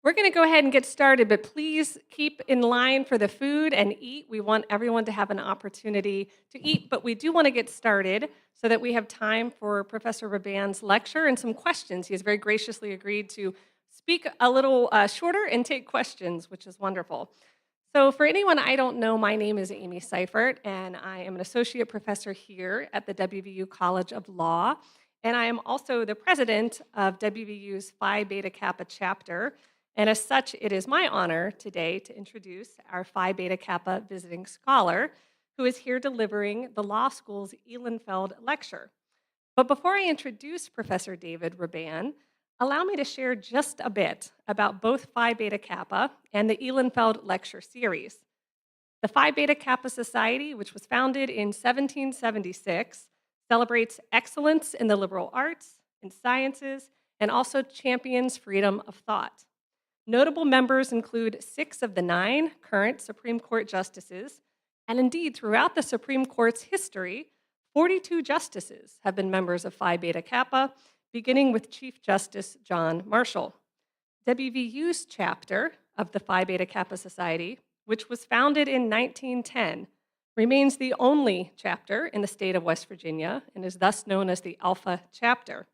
We're going to go ahead and get started, but please keep in line for the food and eat. We want everyone to have an opportunity to eat, but we do want to get started so that we have time for Professor Rabban's lecture and some questions. He has very graciously agreed to speak a little shorter and take questions, which is wonderful. So, for anyone I don't know, my name is Amy Seifert, and I am an associate professor here at the WVU College of Law. And I am also the president of WVU's Phi Beta Kappa chapter. And as such, it is my honor today to introduce our Phi Beta Kappa visiting scholar, who is here delivering the law school's Ihlenfeld lecture. But before I introduce Professor David Rabban, allow me to share just a bit about both Phi Beta Kappa and the Ihlenfeld lecture series. The Phi Beta Kappa Society, which was founded in 1776, celebrates excellence in the liberal arts and sciences and also champions freedom of thought. Notable members include 6 of the 9 current Supreme Court justices, and indeed, throughout the Supreme Court's history, 42 justices have been members of Phi Beta Kappa, beginning with Chief Justice John Marshall. WVU's chapter of the Phi Beta Kappa Society, which was founded in 1910, remains the only chapter in the state of West Virginia and is thus known as the Alpha Chapter.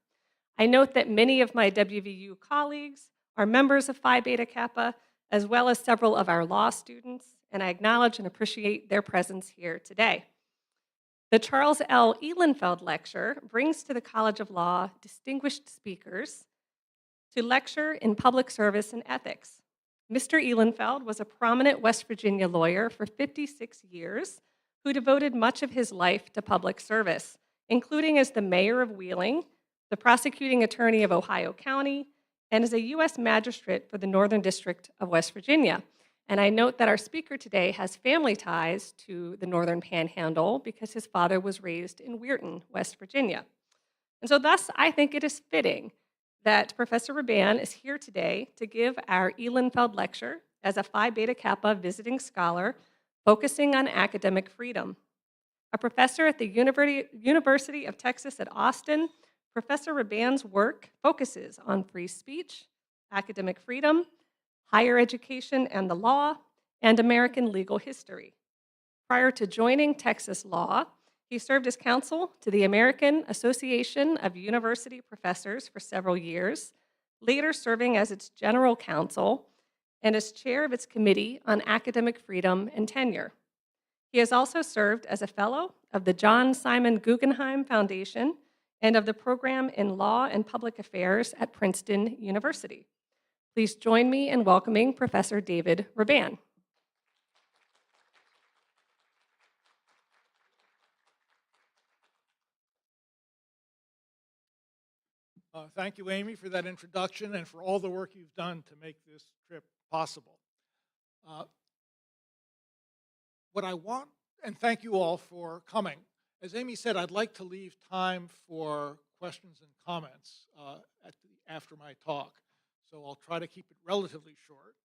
I note that many of my WVU colleagues are members of Phi Beta Kappa, as well as several of our law students, and I acknowledge and appreciate their presence here today. The Charles L. Ihlenfeld Lecture brings to the College of Law distinguished speakers to lecture in public service and ethics. Mr. Ihlenfeld was a prominent West Virginia lawyer for 56 years who devoted much of his life to public service, including as the mayor of Wheeling, the prosecuting attorney of Ohio County, and as a U.S. magistrate for the Northern District of West Virginia. And I note that our speaker today has family ties to the Northern Panhandle because his father was raised in Weirton, West Virginia. And so thus, I think it is fitting that Professor Rabban is here today to give our Ihlenfeld lecture as a Phi Beta Kappa visiting scholar focusing on academic freedom. A professor at the University of Texas at Austin, Professor Rabban's work focuses on free speech, academic freedom, higher education and the law, and American legal history. Prior to joining Texas Law, he served as counsel to the American Association of University Professors for several years, later serving as its general counsel and as chair of its Committee on Academic Freedom and Tenure. He has also served as a fellow of the John Simon Guggenheim Foundation and of the program in Law and Public Affairs at Princeton University. Please join me in welcoming Professor David Rabban. Thank you, Amy, for that introduction and for all the work you've done to make this trip possible. What I want, and thank you all for coming. As Amy said, I'd like to leave time for questions and comments after my talk, so I'll try to keep it relatively short.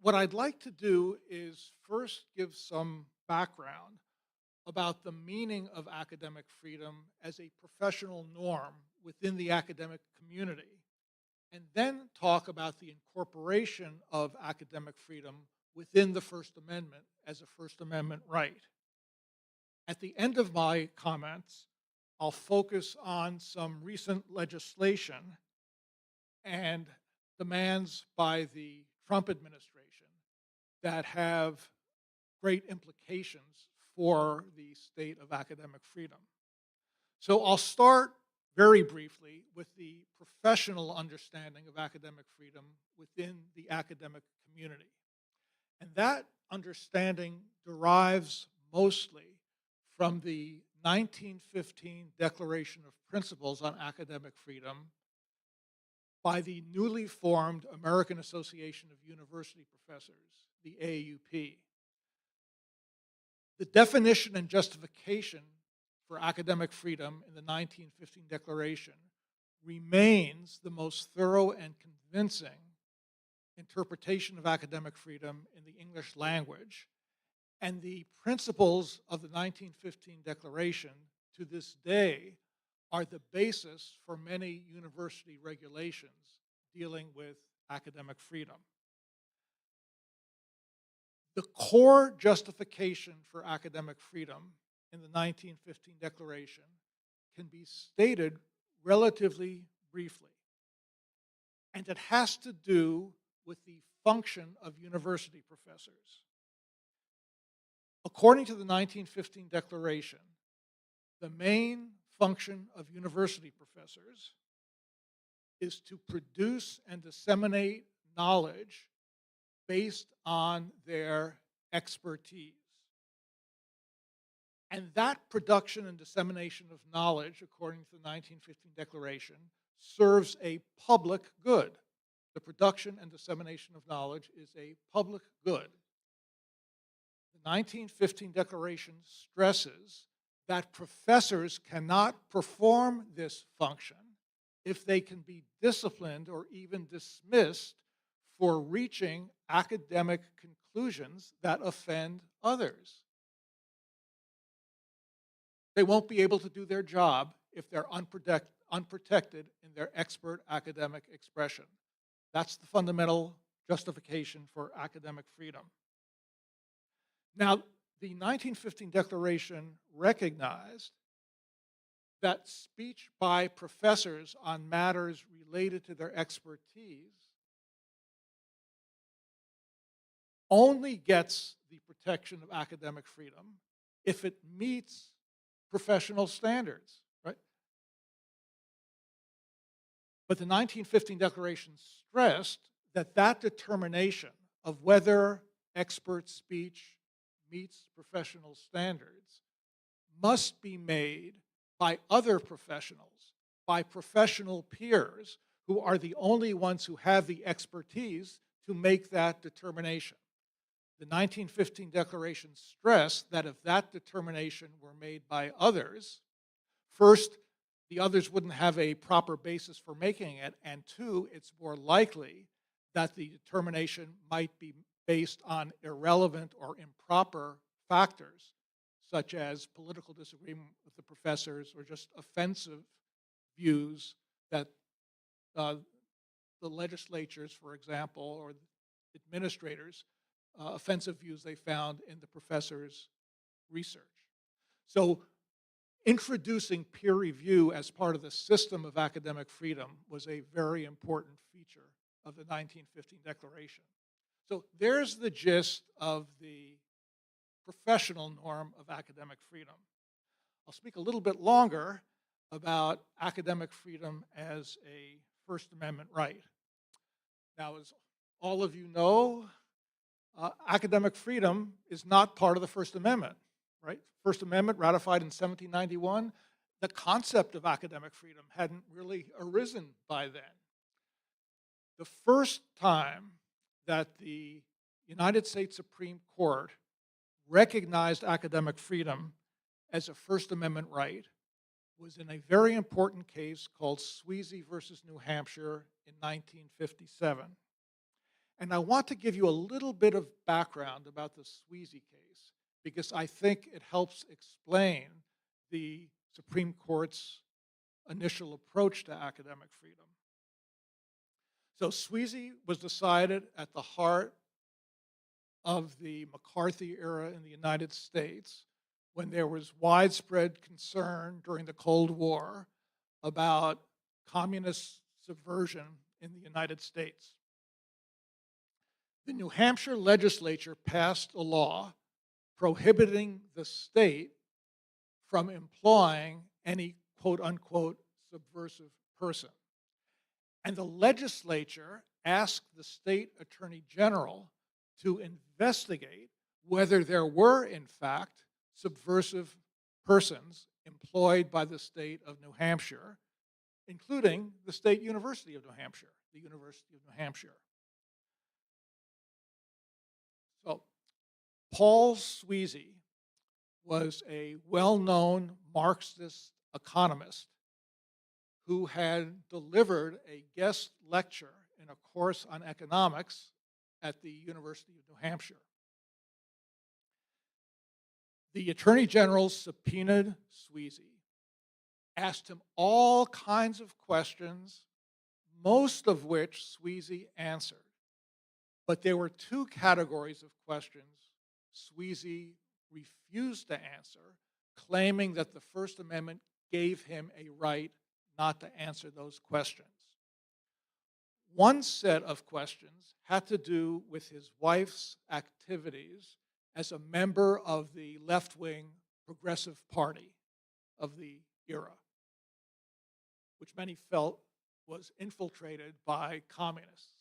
What I'd like to do is first give some background about the meaning of academic freedom as a professional norm within the academic community, and then talk about the incorporation of academic freedom within the First Amendment as a First Amendment right. At the end of my comments, I'll focus on some recent legislation and demands by the Trump administration that have great implications for the state of academic freedom. So I'll start very briefly with the professional understanding of academic freedom within the academic community. And that understanding derives mostly from the 1915 Declaration of Principles on Academic Freedom by the newly formed American Association of University Professors, the AAUP. The definition and justification for academic freedom in the 1915 Declaration remains the most thorough and convincing interpretation of academic freedom in the English language, and the principles of the 1915 Declaration to this day are the basis for many university regulations dealing with academic freedom. The core justification for academic freedom in the 1915 Declaration can be stated relatively briefly. And it has to do with the function of university professors. According to the 1915 Declaration, the main function of university professors is to produce and disseminate knowledge based on their expertise. And that production and dissemination of knowledge, according to the 1915 Declaration, serves a public good. The production and dissemination of knowledge is a public good. The 1915 Declaration stresses that professors cannot perform this function if they can be disciplined or even dismissed for reaching academic conclusions that offend others. They won't be able to do their job if they're unprotected in their expert academic expression. That's the fundamental justification for academic freedom. Now, the 1915 Declaration recognized that speech by professors on matters related to their expertise only gets the protection of academic freedom if it meets professional standards, right? But the 1915 Declaration stressed that that determination of whether expert speech meets professional standards must be made by other professionals, by professional peers who are the only ones who have the expertise to make that determination. The 1915 Declaration stressed that if that determination were made by others, first, the others wouldn't have a proper basis for making it, and two, it's more likely that the determination might be based on irrelevant or improper factors, such as political disagreement with the professors or just offensive views that the legislatures, for example, or administrators, offensive views they found in the professors' research. So introducing peer review as part of the system of academic freedom was a very important feature of the 1915 Declaration. So there's the gist of the professional norm of academic freedom. I'll speak a little bit longer about academic freedom as a First Amendment right. Now, as all of you know, academic freedom is not part of the First Amendment, right? First Amendment ratified in 1791. The concept of academic freedom hadn't really arisen by then. The first time that the United States Supreme Court recognized academic freedom as a First Amendment right was in a very important case called Sweezy versus New Hampshire in 1957. And I want to give you a little bit of background about the Sweezy case because I think it helps explain the Supreme Court's initial approach to academic freedom. So Sweezy was decided at the heart of the McCarthy era in the United States when there was widespread concern during the Cold War about communist subversion in the United States. The New Hampshire legislature passed a law prohibiting the state from employing any quote-unquote subversive person. And the legislature asked the state attorney general to investigate whether there were, in fact, subversive persons employed by the state of New Hampshire, including the State University of New Hampshire, the University of New Hampshire. So, Paul Sweezy was a well-known Marxist economist who had delivered a guest lecture in a course on economics at the University of New Hampshire. The Attorney General subpoenaed Sweezy, asked him all kinds of questions, most of which Sweezy answered. But there were two categories of questions Sweezy refused to answer, claiming that the First Amendment gave him a right not to answer those questions. One set of questions had to do with his wife's activities as a member of the left-wing Progressive Party of the era, which many felt was infiltrated by communists.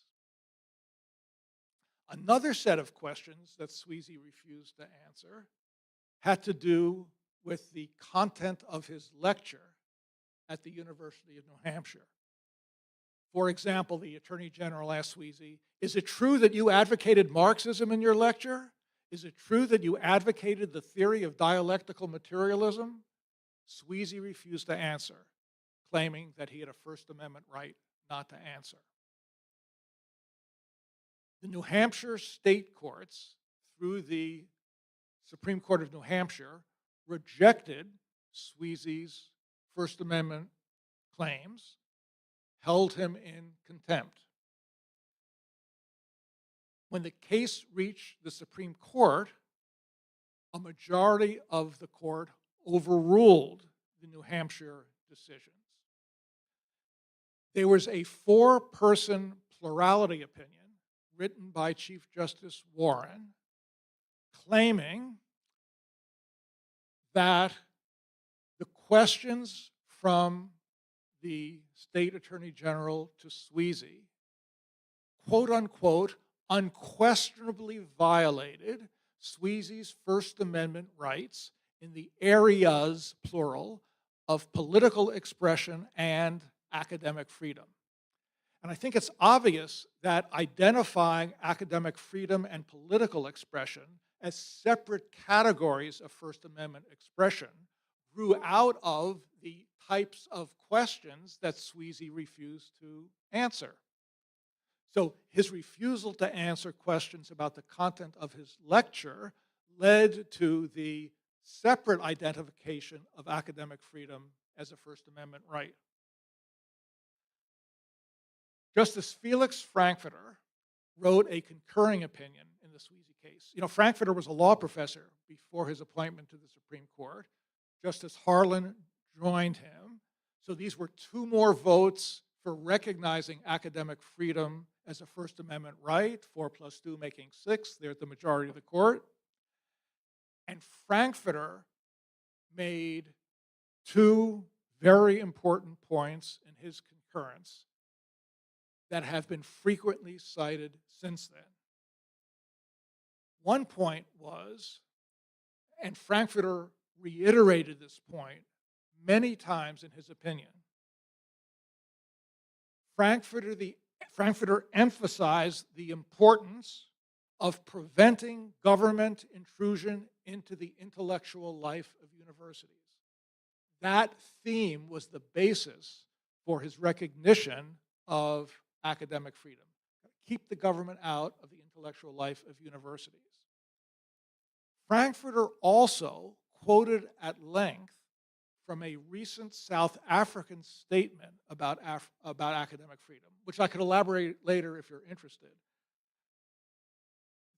Another set of questions that Sweezy refused to answer had to do with the content of his lecture at the University of New Hampshire. For example, the Attorney General asked Sweezy, "Is it true that you advocated Marxism in your lecture? Is it true that you advocated the theory of dialectical materialism?" Sweezy refused to answer, claiming that he had a First Amendment right not to answer. The New Hampshire state courts, through the Supreme Court of New Hampshire, rejected Sweezy's First Amendment claims, held him in contempt. When the case reached the Supreme Court, a majority of the court overruled the New Hampshire decisions. There was a four-person plurality opinion written by Chief Justice Warren claiming that the questions from the state attorney general to Sweezy, quote unquote, unquestionably violated Sweezy's First Amendment rights in the areas, plural, of political expression and academic freedom. And I think it's obvious that identifying academic freedom and political expression as separate categories of First Amendment expression grew out of the types of questions that Sweezy refused to answer. So his refusal to answer questions about the content of his lecture led to the separate identification of academic freedom as a First Amendment right. Justice Felix Frankfurter wrote a concurring opinion in the Sweezy case. You know, Frankfurter was a law professor before his appointment to the Supreme Court. Justice Harlan joined him. So these were two more votes for recognizing academic freedom as a First Amendment right, 4 + 2 making 6. They're at the majority of the court. And Frankfurter made two very important points in his concurrence that have been frequently cited since then. One point was, and Frankfurter reiterated this point many times in his opinion, Frankfurter emphasized the importance of preventing government intrusion into the intellectual life of universities. That theme was the basis for his recognition of academic freedom. Keep the government out of the intellectual life of universities. Frankfurter also quoted at length from a recent South African statement about academic freedom, which I could elaborate later if you're interested.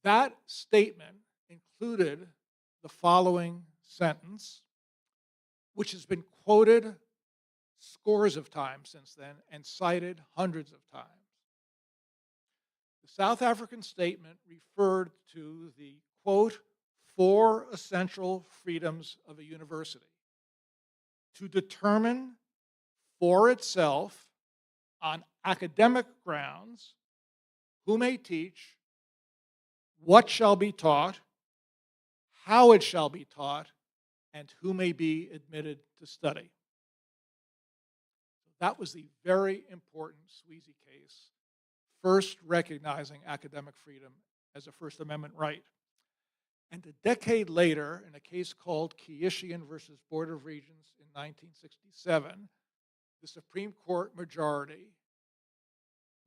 That statement included the following sentence, which has been quoted scores of times since then and cited hundreds of times. The South African statement referred to the, quote, 4 essential freedoms of a university: to determine for itself on academic grounds who may teach, what shall be taught, how it shall be taught, and who may be admitted to study. That was the very important Sweezy case, first recognizing academic freedom as a First Amendment right. And a decade later, in a case called Kiishian versus Board of Regents in 1967, the Supreme Court majority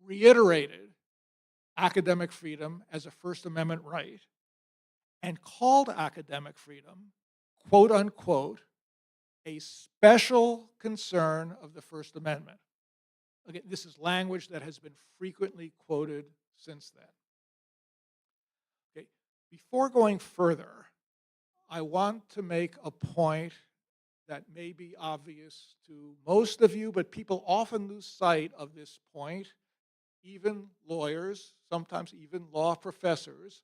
reiterated academic freedom as a First Amendment right and called academic freedom, quote unquote, a special concern of the First Amendment. Again, this is language that has been frequently quoted since then. Okay. Before going further, I want to make a point that may be obvious to most of you, but people often lose sight of this point, even lawyers, sometimes even law professors,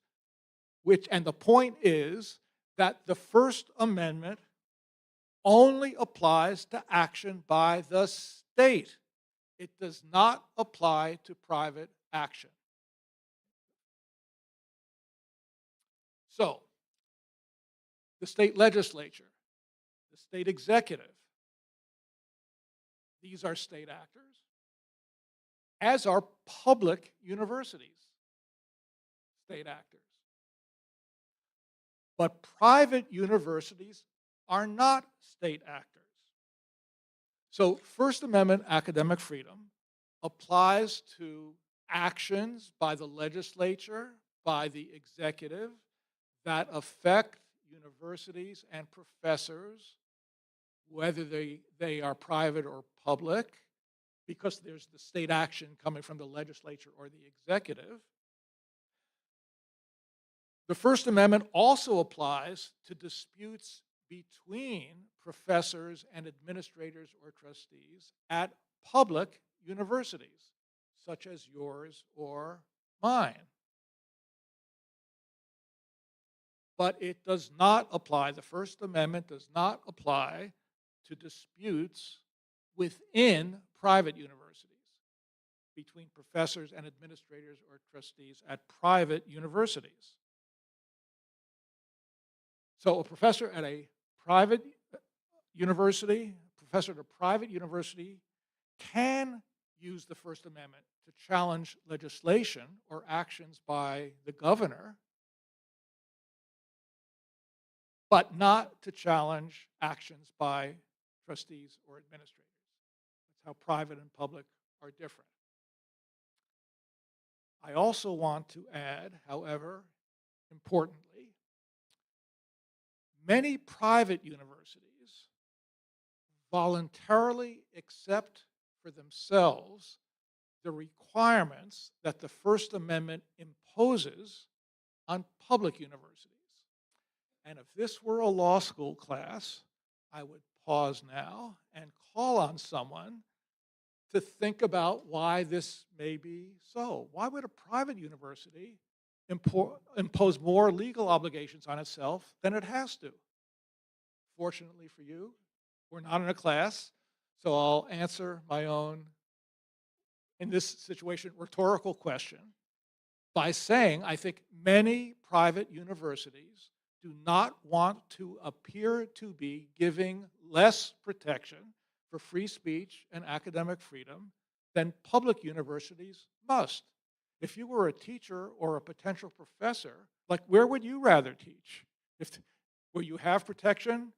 and the point is that the First Amendment only applies to action by the state. It does not apply to private action. So, the state legislature, the state executive, these are state actors, as are public universities, state actors. But private universities are not state actors. So First Amendment academic freedom applies to actions by the legislature, by the executive, that affect universities and professors, whether they are private or public, because there's the state action coming from the legislature or the executive. The First Amendment also applies to disputes between professors and administrators or trustees at public universities, such as yours or mine. But it does not apply, the First Amendment does not apply to disputes within private universities, between professors and administrators or trustees at private universities. So a professor at a private university, can use the First Amendment to challenge legislation or actions by the governor, but not to challenge actions by trustees or administrators. That's how private and public are different. I also want to add, however, importantly, many private universities voluntarily accept for themselves the requirements that the First Amendment imposes on public universities. And if this were a law school class, I would pause now and call on someone to think about why this may be so. Why would a private university impose more legal obligations on itself than it has to? Fortunately for you, we're not in a class, so I'll answer my own, in this situation, rhetorical question by saying I think many private universities do not want to appear to be giving less protection for free speech and academic freedom than public universities must. If you were a teacher or a potential professor, like where would you rather teach? Where you have protection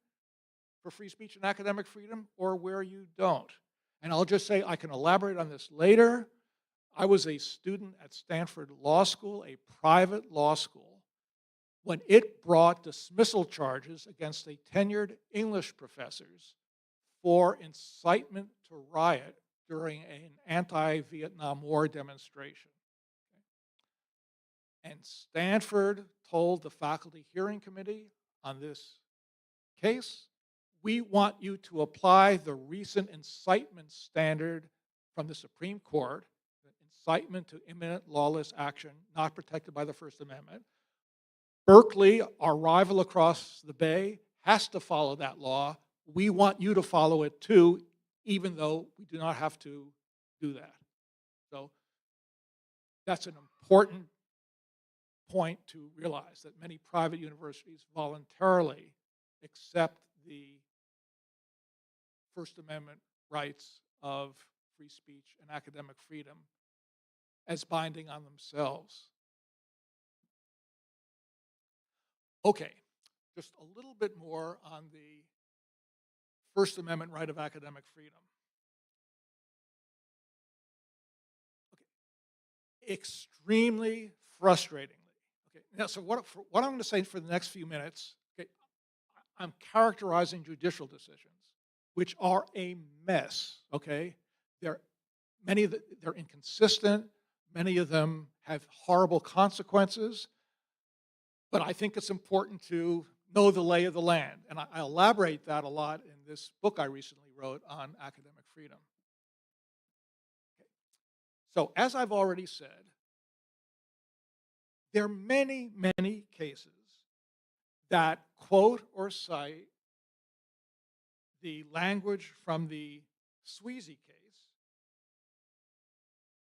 for free speech and academic freedom, or where you don't? And I'll just say I can elaborate on this later. I was a student at Stanford Law School, a private law school, when it brought dismissal charges against a tenured English professors for incitement to riot during an anti-Vietnam War demonstration. And Stanford told the faculty hearing committee on this case, we want you to apply the recent incitement standard from the Supreme Court, incitement to imminent lawless action not protected by the First Amendment. Berkeley, our rival across the bay, has to follow that law. We want you to follow it too, even though we do not have to do that. So that's an important point to realize, that many private universities voluntarily accept the First Amendment rights of free speech and academic freedom as binding on themselves. Okay, just a little bit more on the First Amendment right of academic freedom. Okay. Extremely frustratingly. Okay. Now, so what I'm going to say for the next few minutes, okay, I'm characterizing judicial decisions, which are a mess. Okay, they're they're inconsistent. Many of them have horrible consequences. But I think it's important to know the lay of the land. And I elaborate that a lot in this book I recently wrote on academic freedom. So as I've already said, there are many, many cases that quote or cite the language from the Sweezy case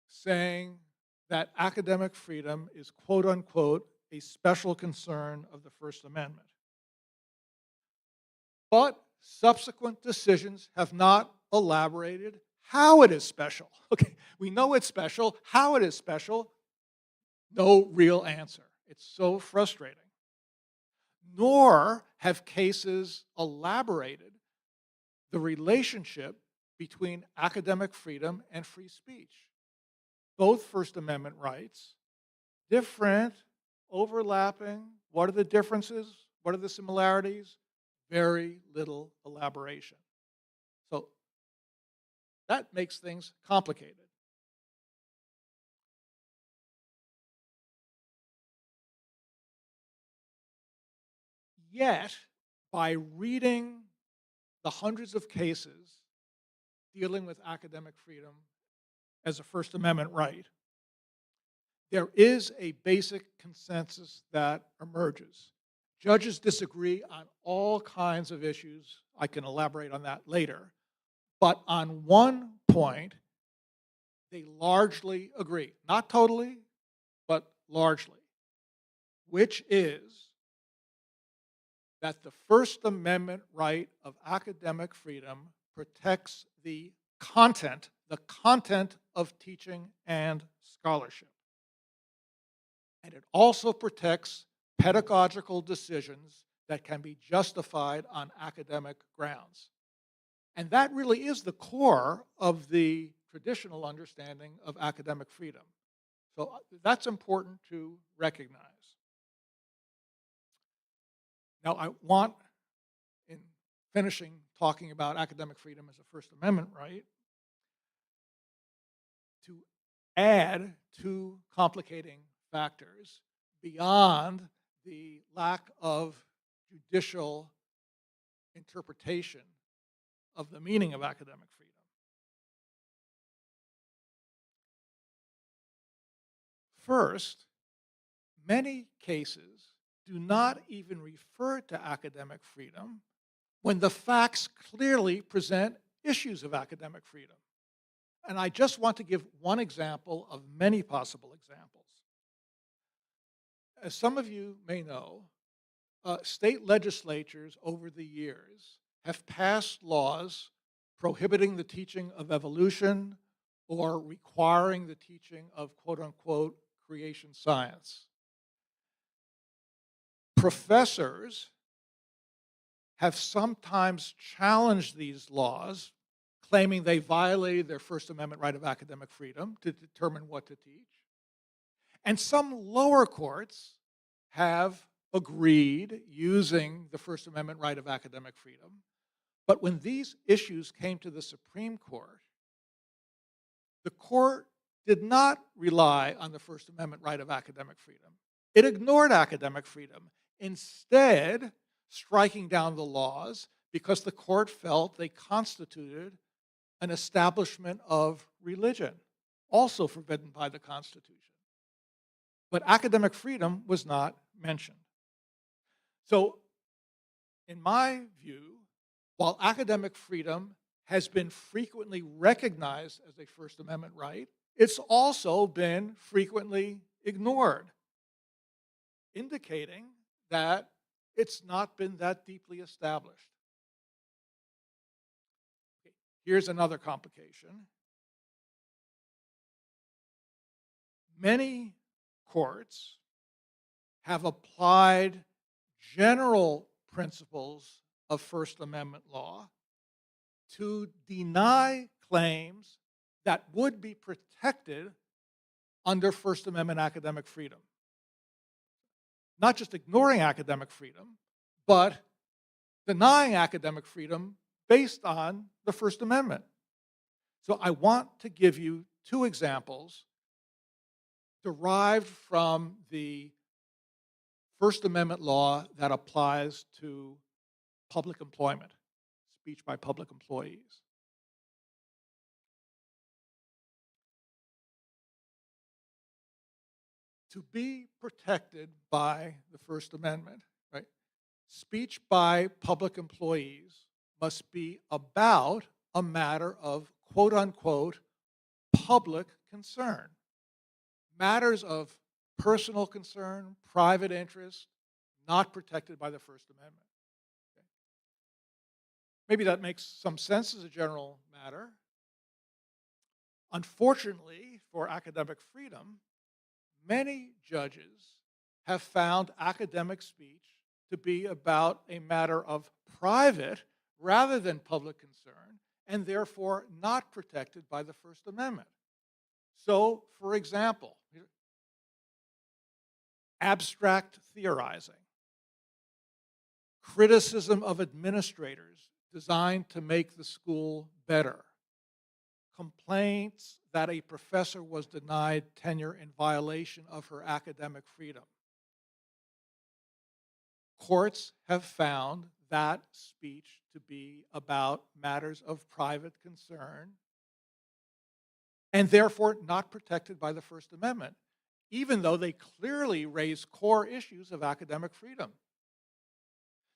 saying that academic freedom is quote unquote a special concern of the First Amendment. But subsequent decisions have not elaborated how it is special. Okay, we know it's special. How it is special, no real answer. It's so frustrating. Nor have cases elaborated the relationship between academic freedom and free speech. Both First Amendment rights, different, overlapping. What are the differences? What are the similarities? Very little elaboration. So that makes things complicated. Yet, by reading the hundreds of cases dealing with academic freedom as a First Amendment right, there is a basic consensus that emerges. Judges disagree on all kinds of issues. I can elaborate on that later. But on one point, they largely agree. Not totally, but largely, which is that the First Amendment right of academic freedom protects the content of teaching and scholarship. And it also protects pedagogical decisions that can be justified on academic grounds. And that really is the core of the traditional understanding of academic freedom. So that's important to recognize. Now, I want, in finishing talking about academic freedom as a First Amendment right, to add two complicating factors beyond the lack of judicial interpretation of the meaning of academic freedom. First, many cases do not even refer to academic freedom when the facts clearly present issues of academic freedom. And I just want to give one example of many possible examples. As some of you may know, state legislatures over the years have passed laws prohibiting the teaching of evolution or requiring the teaching of quote-unquote creation science. Professors have sometimes challenged these laws, claiming they violated their First Amendment right of academic freedom to determine what to teach. And some lower courts have agreed using the First Amendment right of academic freedom. But when these issues came to the Supreme Court, the court did not rely on the First Amendment right of academic freedom. It ignored academic freedom, instead striking down the laws because the court felt they constituted an establishment of religion, also forbidden by the Constitution. But academic freedom was not mentioned. So, in my view, while academic freedom has been frequently recognized as a First Amendment right, it's also been frequently ignored, indicating that it's not been that deeply established. Here's another complication. Many courts have applied general principles of First Amendment law to deny claims that would be protected under First Amendment academic freedom. Not just ignoring academic freedom, but denying academic freedom based on the First Amendment. So I want to give you two examples derived from the First Amendment law that applies to public employment, speech by public employees. To be protected by the First Amendment, right, speech by public employees must be about a matter of quote unquote public concern. Matters of personal concern, private interest, not protected by the First Amendment. Okay? Maybe that makes some sense as a general matter. Unfortunately, for academic freedom, many judges have found academic speech to be about a matter of private rather than public concern, and therefore not protected by the First Amendment. So, for example, abstract theorizing, criticism of administrators designed to make the school better, complaints that a professor was denied tenure in violation of her academic freedom. Courts have found that speech to be about matters of private concern and therefore not protected by the First Amendment, even though they clearly raise core issues of academic freedom.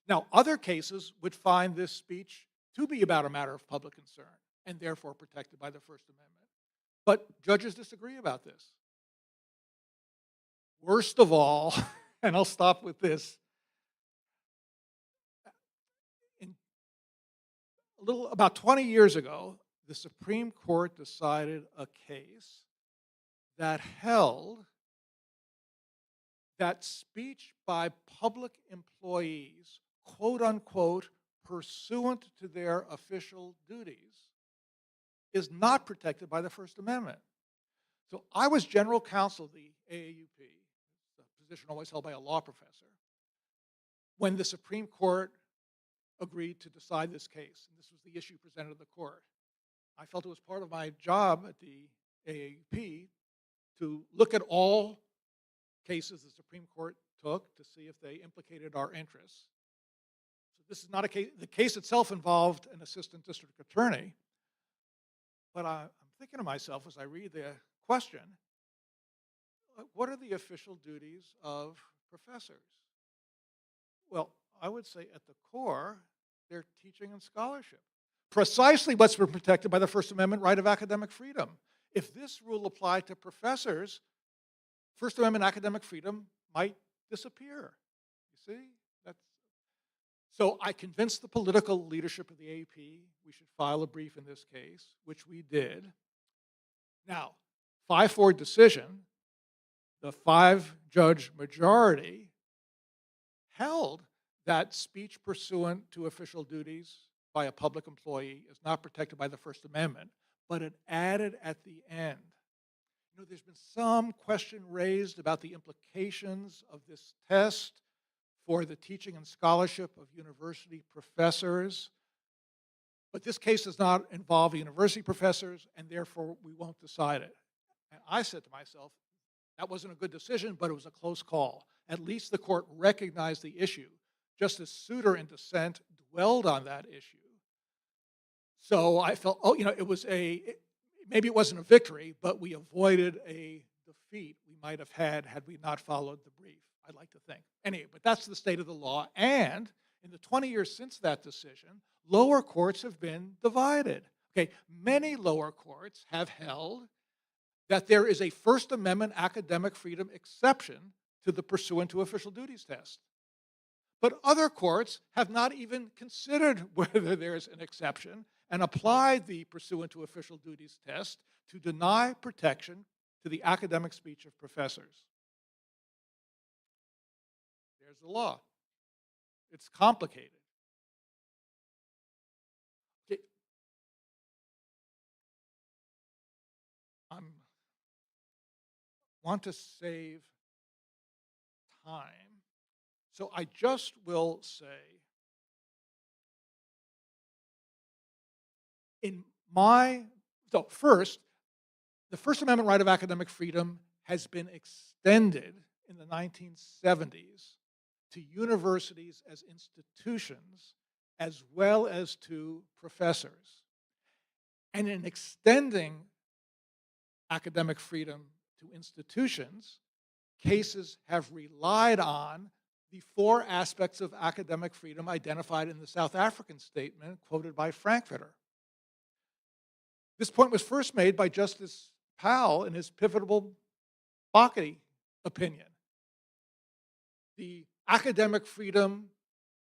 Now, other cases would find this speech to be about a matter of public concern and therefore protected by the First Amendment. But judges disagree about this. Worst of all, and I'll stop with this, about 20 years ago, the Supreme Court decided a case that held that speech by public employees, quote unquote, pursuant to their official duties, is not protected by the First Amendment. So I was general counsel of the AAUP, a position always held by a law professor, when the Supreme Court agreed to decide this case. And this was the issue presented to the court. I felt it was part of my job at the AAUP to look at all cases the Supreme Court took to see if they implicated our interests. So this is not a case, the case itself involved an assistant district attorney, but I'm thinking to myself as I read the question, what are the official duties of professors? Well, I would say at the core, they're teaching and scholarship. Precisely what's been protected by the First Amendment right of academic freedom. If this rule applied to professors, First Amendment academic freedom might disappear. You see? So I convinced the political leadership of the AAP we should file a brief in this case, which we did. Now, 5-4 decision, the 5-judge majority held that speech pursuant to official duties by a public employee is not protected by the First Amendment, but it added at the end. You know, there's been some question raised about the implications of this test for the teaching and scholarship of university professors. But this case does not involve university professors, and therefore we won't decide it. And I said to myself, that wasn't a good decision, but it was a close call. At least the court recognized the issue. Justice Souter in dissent dwelled on that issue. So I felt, maybe it wasn't a victory, but we avoided a defeat we might have had we not followed the brief, I'd like to think. Anyway, but that's the state of the law. And in the 20 years since that decision, lower courts have been divided. Okay, many lower courts have held that there is a First Amendment academic freedom exception to the pursuant to official duties test. But other courts have not even considered whether there's an exception and applied the pursuant to official duties test to deny protection to the academic speech of professors. There's the law. It's complicated. Okay. I want to save time, so I just will say, in my So first, the First Amendment right of academic freedom has been extended in the 1970s to universities as institutions as well as to professors. And in extending academic freedom to institutions, cases have relied on the four aspects of academic freedom identified in the South African statement quoted by Frankfurter. This point was first made by Justice Powell in his pivotal Bakke opinion. The academic freedom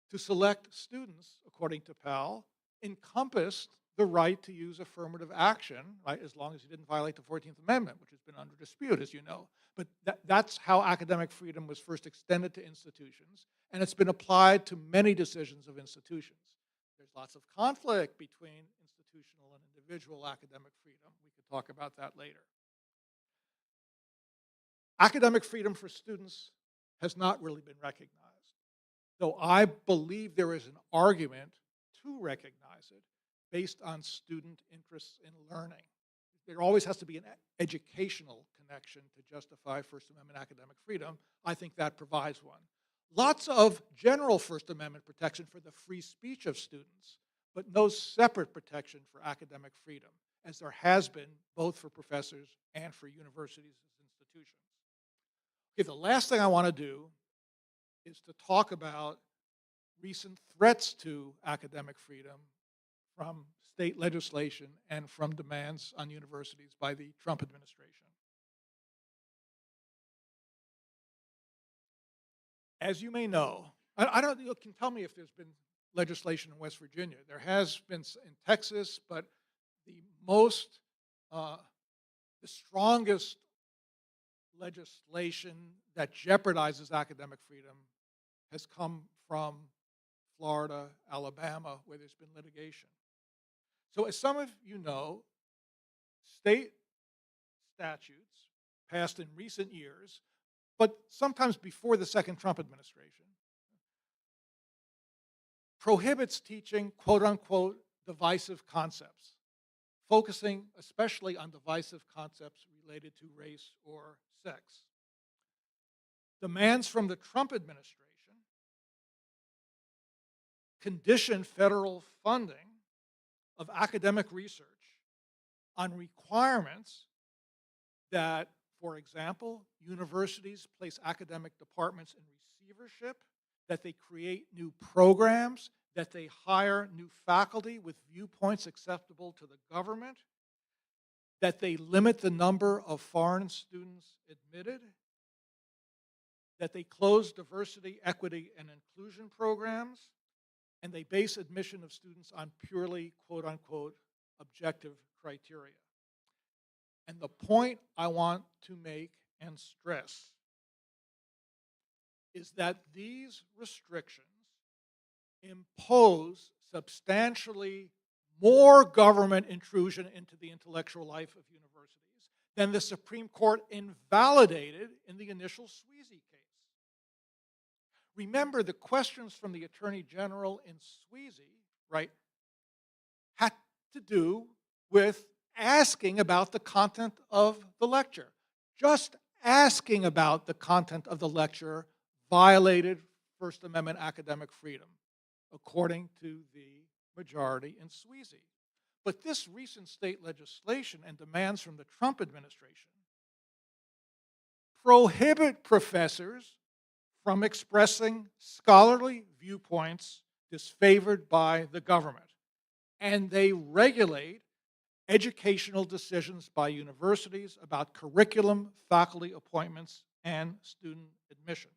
to select students, according to Powell, encompassed the right to use affirmative action, right, as long as you didn't violate the 14th Amendment, which has been under dispute, as you know. But that's how academic freedom was first extended to institutions, and it's been applied to many decisions of institutions. There's lots of conflict between institutional and individual academic freedom. We could talk about that later. Academic freedom for students has not really been recognized, though I believe there is an argument to recognize it based on student interests in learning. There always has to be an educational connection to justify First Amendment academic freedom. I think that provides one. Lots of general First Amendment protection for the free speech of students, but no separate protection for academic freedom, as there has been both for professors and for universities as institutions. Okay, the last thing I want to do is to talk about recent threats to academic freedom from state legislation and from demands on universities by the Trump administration. As you may know, I don't, you can tell me if there's been legislation in West Virginia. There has been in Texas, but the most, the strongest legislation that jeopardizes academic freedom has come from Florida, Alabama, where there's been litigation. So as some of you know, state statutes passed in recent years, but sometimes before the second Trump administration, prohibits teaching quote-unquote divisive concepts, focusing especially on divisive concepts related to race or sex. Demands from the Trump administration condition federal funding of academic research on requirements that, for example, universities place academic departments in receivership, that they create new programs, that they hire new faculty with viewpoints acceptable to the government, that they limit the number of foreign students admitted, that they close diversity, equity, and inclusion programs, and they base admission of students on purely, quote-unquote, objective criteria. And the point I want to make and stress is that these restrictions impose substantially more government intrusion into the intellectual life of universities than the Supreme Court invalidated in the initial Sweezy case. Remember, the questions from the Attorney General in Sweezy, right, had to do with asking about the content of the lecture. Just asking about the content of the lecture violated First Amendment academic freedom, according to the majority in Sweezy. But this recent state legislation and demands from the Trump administration prohibit professors from expressing scholarly viewpoints disfavored by the government. And they regulate educational decisions by universities about curriculum, faculty appointments, and student admission.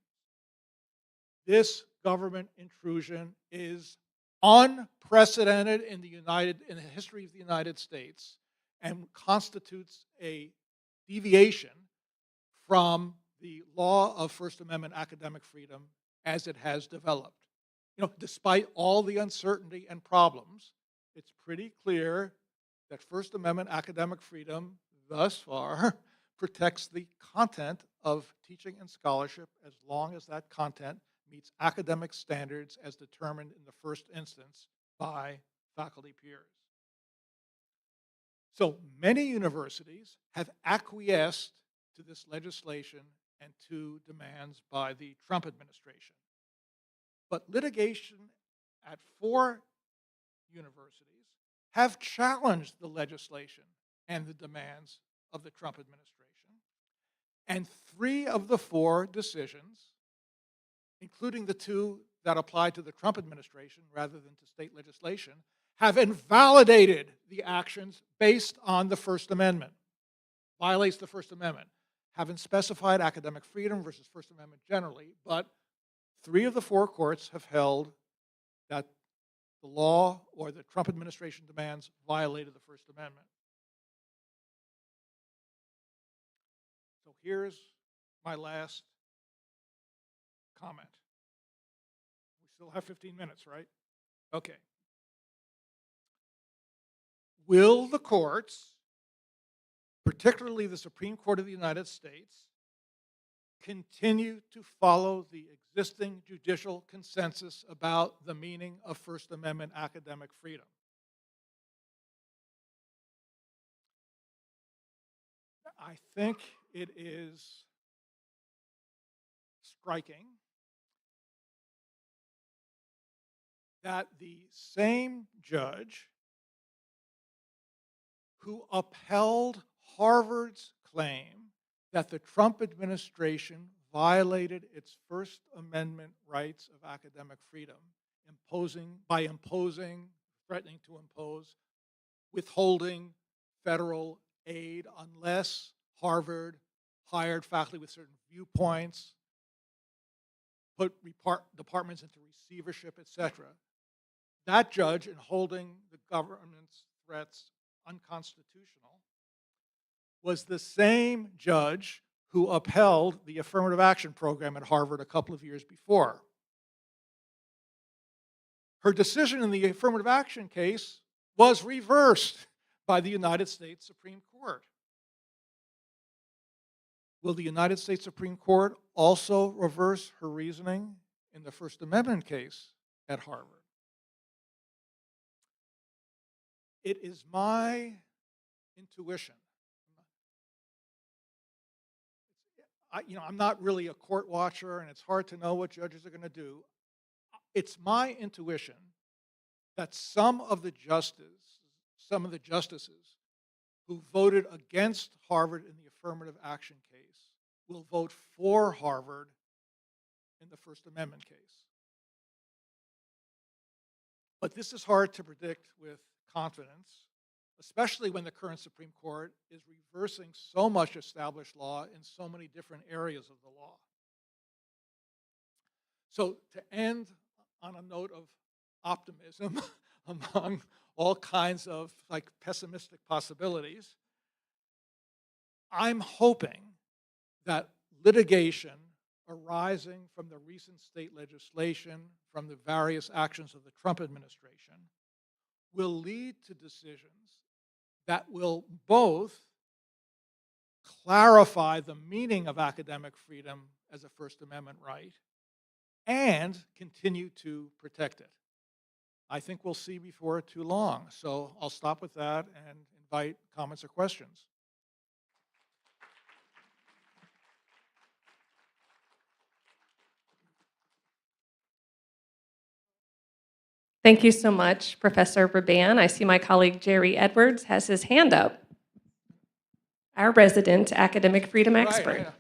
This government intrusion is unprecedented in the history of the United States and constitutes a deviation from the law of First Amendment academic freedom as it has developed. You know, despite all the uncertainty and problems, it's pretty clear that First Amendment academic freedom thus far protects the content of teaching and scholarship as long as that content meets academic standards as determined in the first instance by faculty peers. So many universities have acquiesced to this legislation and to demands by the Trump administration. But litigation at 4 universities have challenged the legislation and the demands of the Trump administration. And 3 of the 4 decisions, including the 2 that apply to the Trump administration rather than to state legislation, have invalidated the actions based on the First Amendment. Violates the First Amendment. Haven't specified academic freedom versus First Amendment generally, but 3 of the 4 courts have held that the law or the Trump administration demands violated the First Amendment. So here's my last comment. We still have 15 minutes, right? Okay. Will the courts, particularly the Supreme Court of the United States, continue to follow the existing judicial consensus about the meaning of First Amendment academic freedom? I think it is striking that the same judge who upheld Harvard's claim that the Trump administration violated its First Amendment rights of academic freedom, threatening to impose, withholding federal aid unless Harvard hired faculty with certain viewpoints, put departments into receivership, etc. That judge, in holding the government's threats unconstitutional, was the same judge who upheld the affirmative action program at Harvard a couple of years before. Her decision in the affirmative action case was reversed by the United States Supreme Court. Will the United States Supreme Court also reverse her reasoning in the First Amendment case at Harvard? It is my intuition. I'm not really a court watcher, and it's hard to know what judges are going to do. It's my intuition that some of the justices who voted against Harvard in the affirmative action case will vote for Harvard in the First Amendment case. But this is hard to predict with confidence, especially when the current Supreme Court is reversing so much established law in so many different areas of the law. So to end on a note of optimism among all kinds of pessimistic possibilities, I'm hoping that litigation arising from the recent state legislation, from the various actions of the Trump administration, will lead to decisions that will both clarify the meaning of academic freedom as a First Amendment right and continue to protect it. I think we'll see before too long. So I'll stop with that and invite comments or questions. Thank you so much, Professor Rabban. I see my colleague Jerry Edwards has his hand up. Our resident academic freedom expert.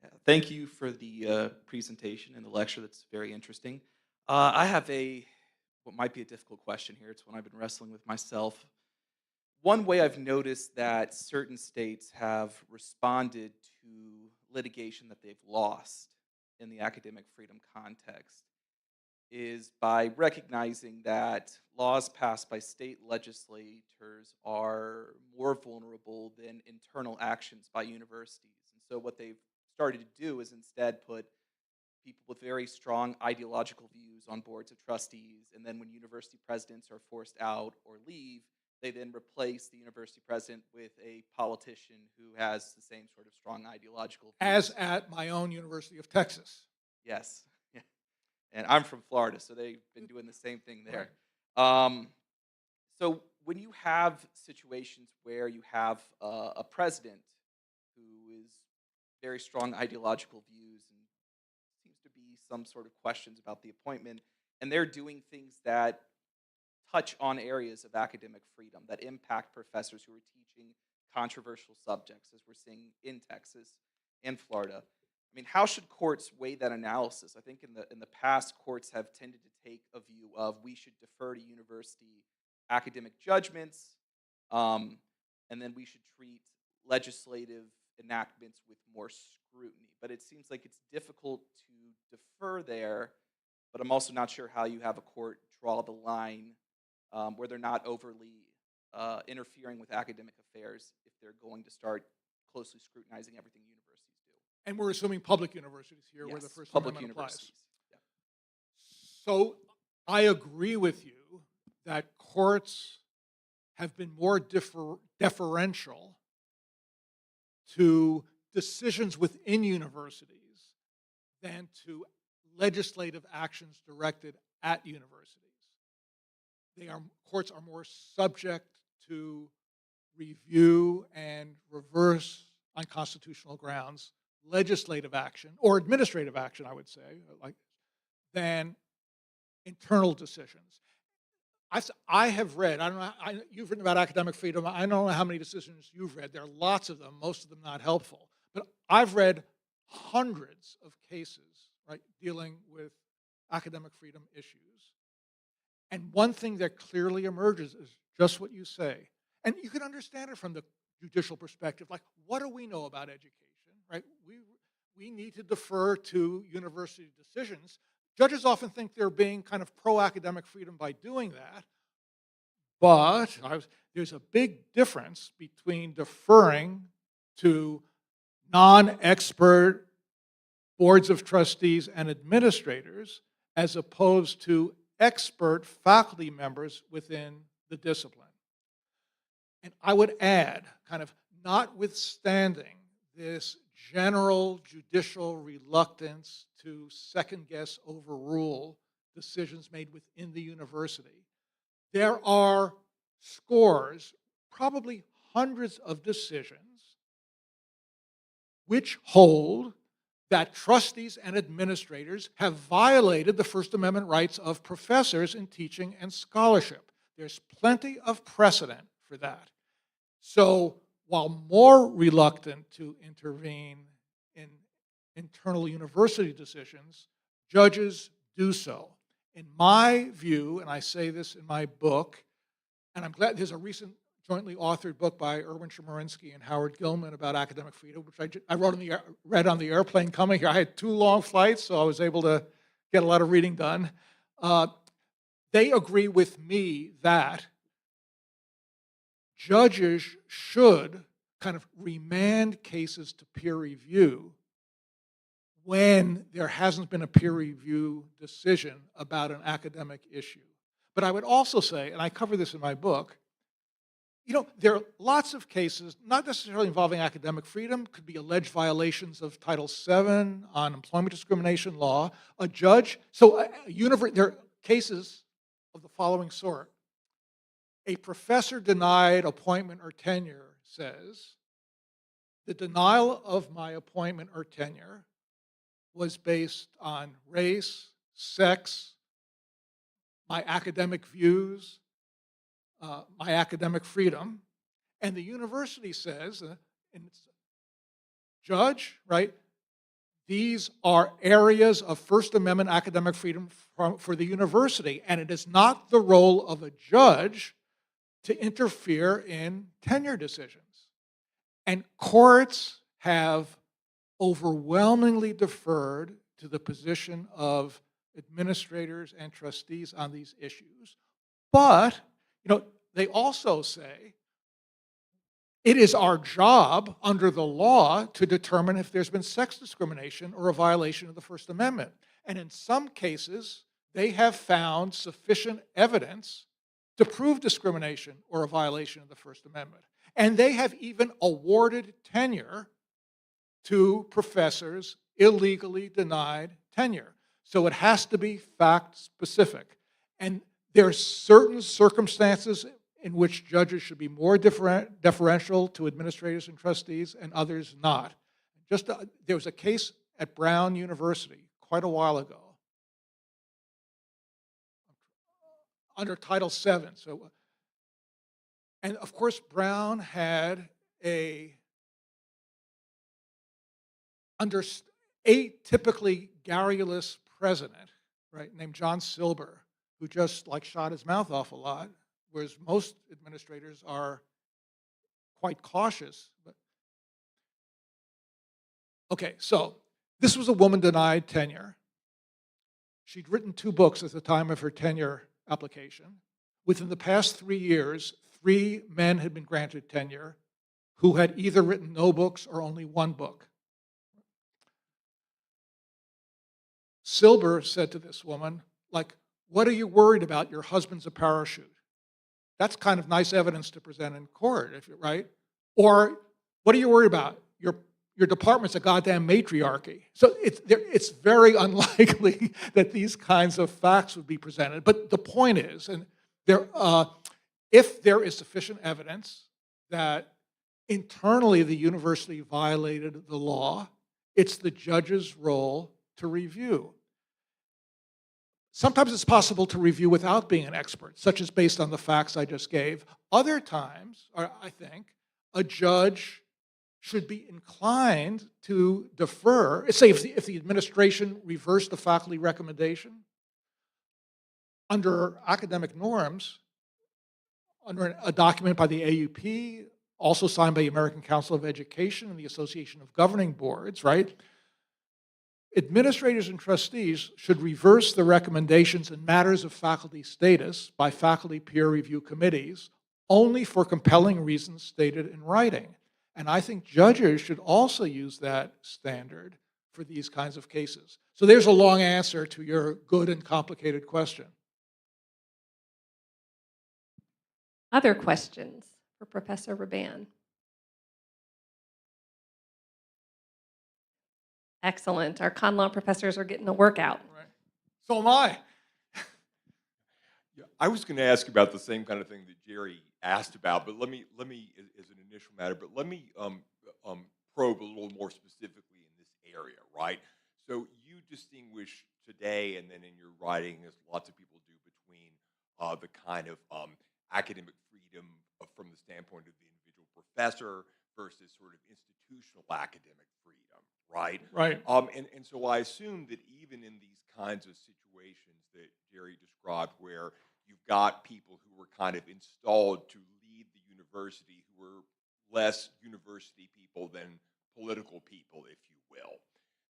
Right. Thank you for the presentation and the lecture. That's very interesting. I have what might be a difficult question here. It's one I've been wrestling with myself. One way I've noticed that certain states have responded to litigation that they've lost in the academic freedom context is by recognizing that laws passed by state legislators are more vulnerable than internal actions by universities. And so what they've started to do is instead put people with very strong ideological views on boards of trustees, and then when university presidents are forced out or leave, they then replace the university president with a politician who has the same sort of strong ideological views. As at my own University of Texas. Yes. And I'm from Florida, so they've been doing the same thing there. Right. So when you have situations where you have a president who is very strong ideological views and seems to be some sort of questions about the appointment, and they're doing things that touch on areas of academic freedom that impact professors who are teaching controversial subjects, as we're seeing in Texas and Florida. I mean, how should courts weigh that analysis? I think in the past, courts have tended to take a view of we should defer to university academic judgments, and then we should treat legislative enactments with more scrutiny. But it seems like it's difficult to defer there, but I'm also not sure how you have a court draw the line where they're not overly interfering with academic affairs if they're going to start closely scrutinizing everything universities do. And we're assuming public universities here where the Yes, First public Amendment applies. universities. Yeah. So I agree with you that courts have been more deferential to decisions within universities than to legislative actions directed at universities. Courts are more subject to review and reverse on constitutional grounds legislative action or administrative action, I would say, than internal decisions. I have read, I don't know, you've written about academic freedom. I don't know how many decisions you've read. There are lots of them, most of them not helpful. But I've read hundreds of cases, right, dealing with academic freedom issues. And one thing that clearly emerges is just what you say. And you can understand it from the judicial perspective. Like, what do we know about education, right? We need to defer to university decisions. Judges often think they're being kind of pro-academic freedom by doing that. But there's a big difference between deferring to non-expert boards of trustees and administrators as opposed to expert faculty members within the discipline. And I would add, kind of notwithstanding this general judicial reluctance to second-guess, overrule decisions made within the university, there are scores, probably hundreds of decisions which hold that trustees and administrators have violated the First Amendment rights of professors in teaching and scholarship. There's plenty of precedent for that. So while more reluctant to intervene in internal university decisions, judges do so. In my view, and I say this in my book, and I'm glad there's a recent jointly authored book by Erwin Chemerinsky and Howard Gilman about academic freedom, which I read on the airplane coming here. I had 2 long flights, so I was able to get a lot of reading done. They agree with me that judges should kind of remand cases to peer review when there hasn't been a peer review decision about an academic issue. But I would also say, and I cover this in my book, there are lots of cases, not necessarily involving academic freedom, could be alleged violations of Title VII on employment discrimination law. A judge, there are cases of the following sort. A professor denied appointment or tenure says, the denial of my appointment or tenure was based on race, sex, my academic views, my academic freedom. And the university says, judge, right, these are areas of First Amendment academic freedom for the university, and it is not the role of a judge to interfere in tenure decisions. And courts have overwhelmingly deferred to the position of administrators and trustees on these issues. But, they also say it is our job under the law to determine if there's been sex discrimination or a violation of the First Amendment. And in some cases, they have found sufficient evidence to prove discrimination or a violation of the First Amendment. And they have even awarded tenure to professors illegally denied tenure. So it has to be fact-specific. And there are certain circumstances in which judges should be more deferential to administrators and trustees and others not. There was a case at Brown University quite a while ago under Title VII. And of course, Brown had a atypically garrulous president, right, named John Silber, who just like shot his mouth off a lot, whereas most administrators are quite cautious. Okay, so this was a woman denied tenure. She'd written 2 books at the time of her tenure application. Within the past 3 years, 3 men had been granted tenure who had either written no books or only 1 book. Silber said to this woman, like, what are you worried about? Your husband's a parachute. That's kind of nice evidence to present in court, right? Or, what are you worried about? Your department's a goddamn matriarchy. So it's very unlikely that these kinds of facts would be presented. But the point is, if there is sufficient evidence that internally the university violated the law, it's the judge's role to review. Sometimes it's possible to review without being an expert, such as based on the facts I just gave. Other times, I think, a judge should be inclined to defer. Say if the administration reversed the faculty recommendation, under academic norms, under a document by the AUP, also signed by the American Council of Education and the Association of Governing Boards, right? Administrators and trustees should reverse the recommendations in matters of faculty status by faculty peer review committees only for compelling reasons stated in writing. And I think judges should also use that standard for these kinds of cases. So there's a long answer to your good and complicated question. Other questions for Professor Rabban? Excellent. Our con law professors are getting a workout. Right. So am I. Yeah, I was going to ask about the same kind of thing that Jerry asked about, but let me as an initial matter, but let me probe a little more specifically in this area, right? So you distinguish today, and then in your writing, as lots of people do, between the kind of academic freedom from the standpoint of the individual professor versus sort of institutional academic freedom, right? Right. And so I assume that even in these kinds of situations that Jerry described, where you've got people who were kind of installed to lead the university, who were less university people than political people, if you will,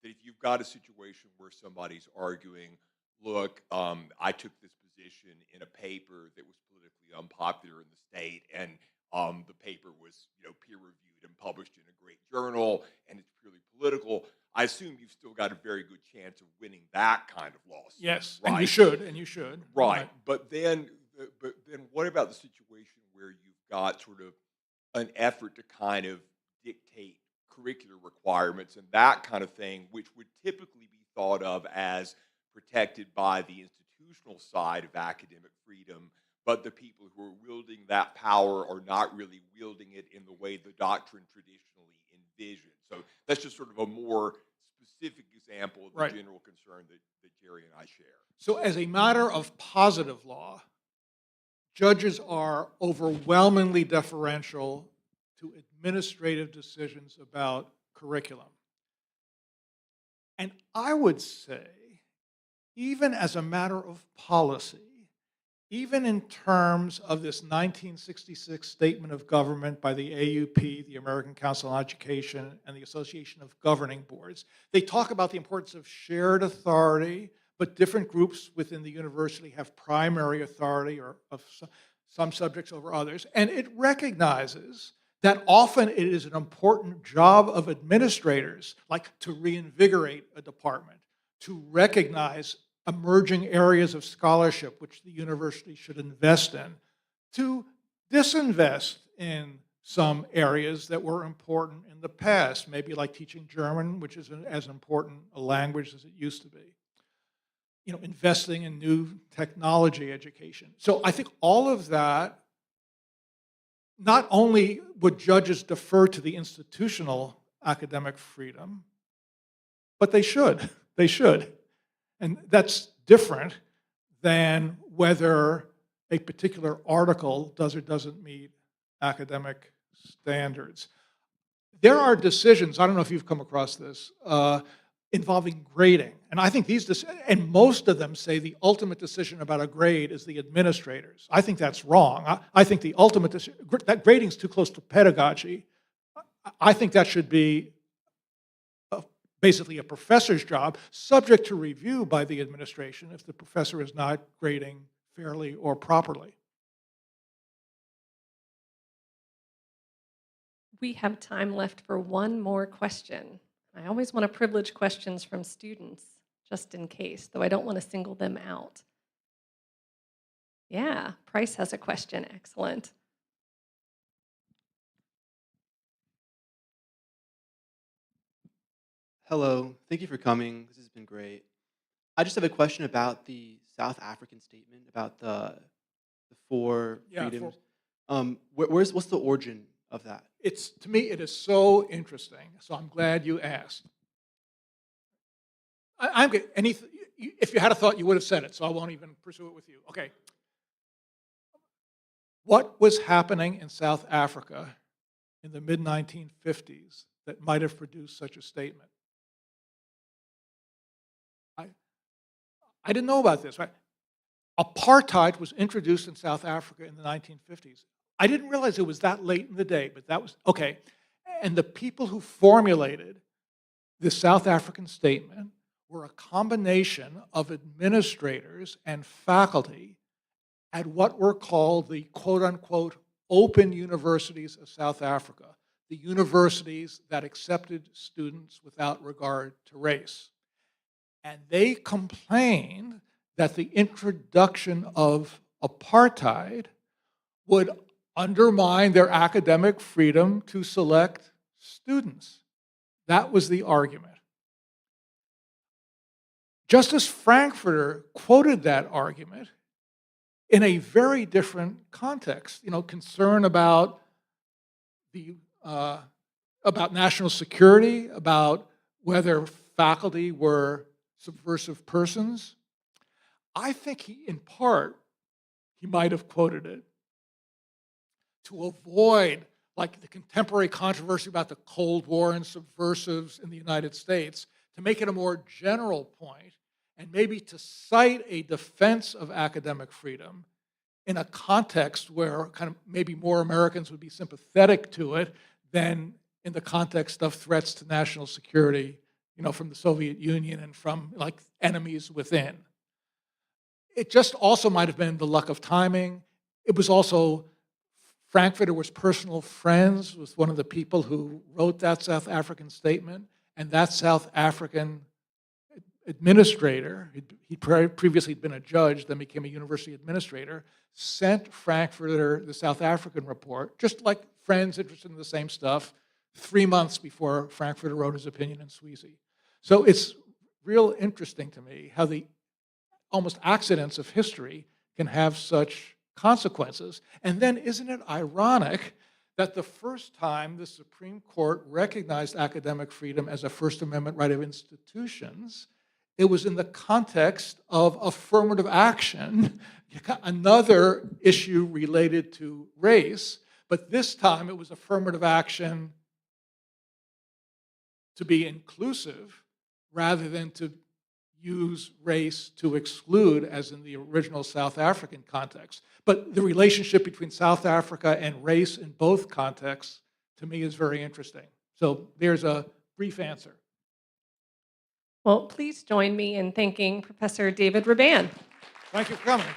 that if you've got a situation where somebody's arguing, look, I took this position in a paper that was politically unpopular in the state, and the paper was, peer-reviewed and published in a great journal, and it's purely political, I assume you've still got a very good chance of winning that kind of lawsuit. Yes, right? and you should. Right, but then what about the situation where you've got sort of an effort to kind of dictate curricular requirements and that kind of thing, which would typically be thought of as protected by the institutional side of academic freedom, but the people who are wielding that power are not really wielding it in the way the doctrine traditionally envisioned. So that's just sort of a more specific example of the Right. general concern that Jerry and I share. So as a matter of positive law, judges are overwhelmingly deferential to administrative decisions about curriculum. And I would say, even as a matter of policy, even in terms of this 1966 statement of government by the AUP, the American Council on Education, and the Association of Governing Boards, they talk about the importance of shared authority, but different groups within the university have primary authority or of some subjects over others. And it recognizes that often it is an important job of administrators, like to reinvigorate a department, to recognize emerging areas of scholarship which the university should invest in, to disinvest in some areas that were important in the past, maybe like teaching German, which is as important a language as it used to be. Investing in new technology education. So I think all of that not only would judges defer to the institutional academic freedom, but they should. They should. And that's different than whether a particular article does or doesn't meet academic standards. There are decisions, I don't know if you've come across this, involving grading. And I think and most of them say the ultimate decision about a grade is the administrators. I think that's wrong. I think the ultimate decision, that grading is too close to pedagogy. I think that should be basically a professor's job, subject to review by the administration if the professor is not grading fairly or properly. We have time left for one more question. I always want to privilege questions from students, just in case, though I don't want to single them out. Yeah, Price has a question. Excellent. Hello, thank you for coming. This has been great. I just have a question about the South African statement about the four freedoms. What's the origin of that? To me, it is so interesting. So I'm glad you asked. If you had a thought, you would have said it, so I won't even pursue it with you. Okay. What was happening in South Africa in the mid-1950s that might have produced such a statement? I didn't know about this, right? Apartheid was introduced in South Africa in the 1950s. I didn't realize it was that late in the day, but that was, okay. And the people who formulated the South African statement were a combination of administrators and faculty at what were called the quote-unquote open universities of South Africa, the universities that accepted students without regard to race. And they complained that the introduction of apartheid would undermine their academic freedom to select students. That was the argument. Justice Frankfurter quoted that argument in a very different context, concern about about national security, about whether faculty were subversive persons. I think in part, he might have quoted it to avoid the contemporary controversy about the Cold War and subversives in the United States, to make it a more general point, and maybe to cite a defense of academic freedom in a context where kind of maybe more Americans would be sympathetic to it than in the context of threats to national security, from the Soviet Union and from enemies within. It just also might have been the luck of timing. It was also, Frankfurter was personal friends with one of the people who wrote that South African statement, and that South African administrator, he'd previously been a judge, then became a university administrator, sent Frankfurter the South African report, just like friends interested in the same stuff, 3 months before Frankfurter wrote his opinion in Sweezy. So it's real interesting to me how the almost accidents of history can have such consequences. And then isn't it ironic that the first time the Supreme Court recognized academic freedom as a First Amendment right of institutions, it was in the context of affirmative action, another issue related to race, but this time it was affirmative action to be inclusive rather than to use race to exclude, as in the original South African context. But the relationship between South Africa and race in both contexts, to me, is very interesting. So there's a brief answer. Well, please join me in thanking Professor David Rabban. Thank you for coming.